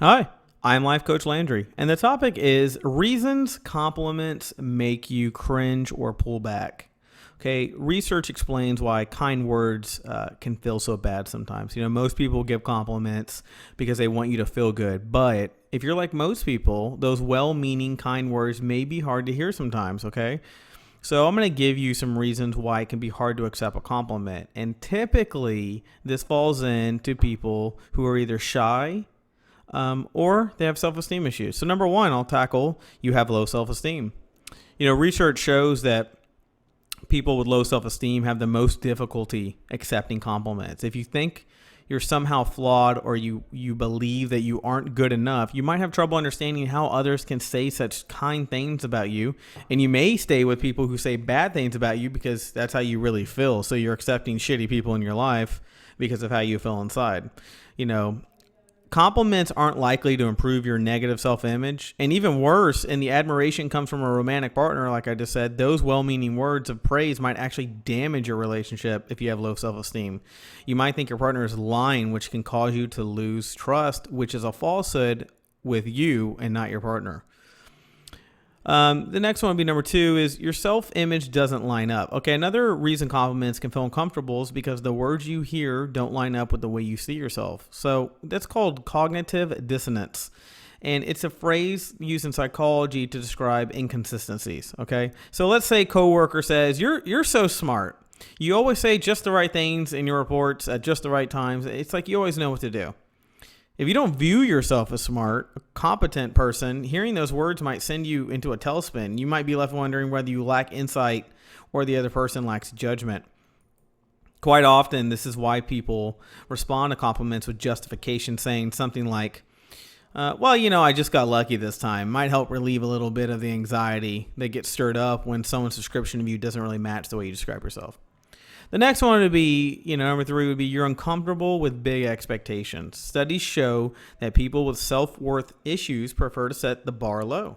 Hi, I'm Life Coach Landry, and the topic is reasons compliments make you cringe or pull back. Okay, research explains why kind words can feel so bad sometimes. Most people give compliments because they want you to feel good, but if you're like most people, those well-meaning kind words may be hard to hear sometimes, okay? So I'm going to give you some reasons why it can be hard to accept a compliment. And typically, this falls into people who are either shy, or they have self-esteem issues. So number one, I'll tackle you have low self-esteem. Research shows that people with low self-esteem have the most difficulty accepting compliments. If you think you're somehow flawed or you believe that you aren't good enough, you might have trouble understanding how others can say such kind things about you. And you may stay with people who say bad things about you because that's how you really feel. So you're accepting shitty people in your life because of how you feel inside. Compliments aren't likely to improve your negative self-image. And even worse, and the admiration comes from a romantic partner, like I just said, those well-meaning words of praise might actually damage your relationship if you have low self-esteem. You might think your partner is lying, which can cause you to lose trust, which is a falsehood with you and not your partner. The next one would be number two is your self-image doesn't line up. Okay, another reason compliments can feel uncomfortable is because the words you hear don't line up with the way you see yourself. So that's called cognitive dissonance. And it's a phrase used in psychology to describe inconsistencies. Okay, so let's say a coworker says, you're so smart. You always say just the right things in your reports at just the right times. It's like you always know what to do. If you don't view yourself as smart, a competent person, hearing those words might send you into a tailspin. You might be left wondering whether you lack insight or the other person lacks judgment. Quite often, this is why people respond to compliments with justification, saying something like, I just got lucky this time. Might help relieve a little bit of the anxiety that gets stirred up when someone's description of you doesn't really match the way you describe yourself. The next one would be, number three would be you're uncomfortable with big expectations. Studies show that people with self-worth issues prefer to set the bar low,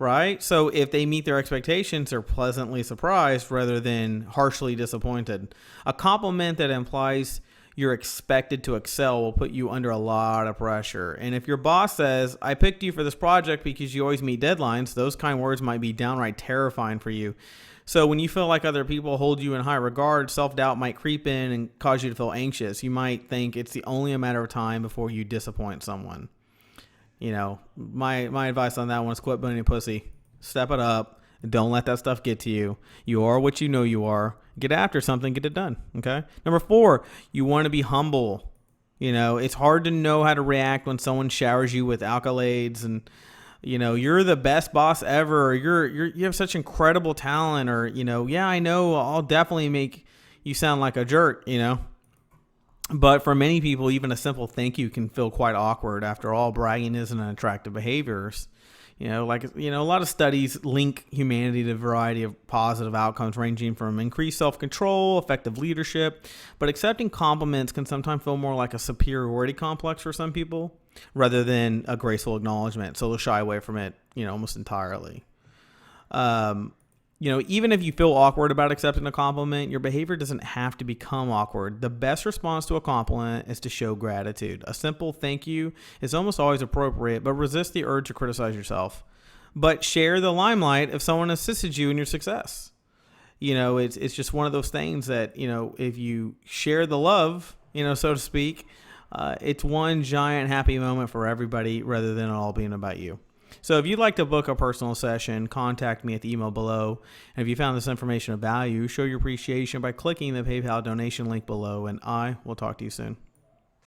right? So if they meet their expectations, they're pleasantly surprised rather than harshly disappointed. A compliment that implies you're expected to excel will put you under a lot of pressure. And if your boss says, I picked you for this project because you always meet deadlines, those kind words might be downright terrifying for you. So when you feel like other people hold you in high regard, self-doubt might creep in and cause you to feel anxious. You might think it's only a matter of time before you disappoint someone. My advice on that one is quit being a pussy. Step it up. Don't let that stuff get to you. You are what you know you are. Get after something, get it done. Okay. Number four, you want to be humble. It's hard to know how to react when someone showers you with accolades and you're the best boss ever, or you have such incredible talent, or, yeah, I know I'll definitely make you sound like a jerk, But for many people, even a simple thank you can feel quite awkward. After all, bragging isn't an attractive behavior. A lot of studies link humanity to a variety of positive outcomes ranging from increased self-control, effective leadership, but accepting compliments can sometimes feel more like a superiority complex for some people rather than a graceful acknowledgement. So they'll shy away from it, almost entirely. Even if you feel awkward about accepting a compliment, your behavior doesn't have to become awkward. The best response to a compliment is to show gratitude. A simple thank you is almost always appropriate, but resist the urge to criticize yourself. But share the limelight if someone assisted you in your success. It's just one of those things that, if you share the love, so to speak, it's one giant happy moment for everybody rather than it all being about you. So if you'd like to book a personal session, contact me at the email below. And if you found this information of value, show your appreciation by clicking the PayPal donation link below, and I will talk to you soon.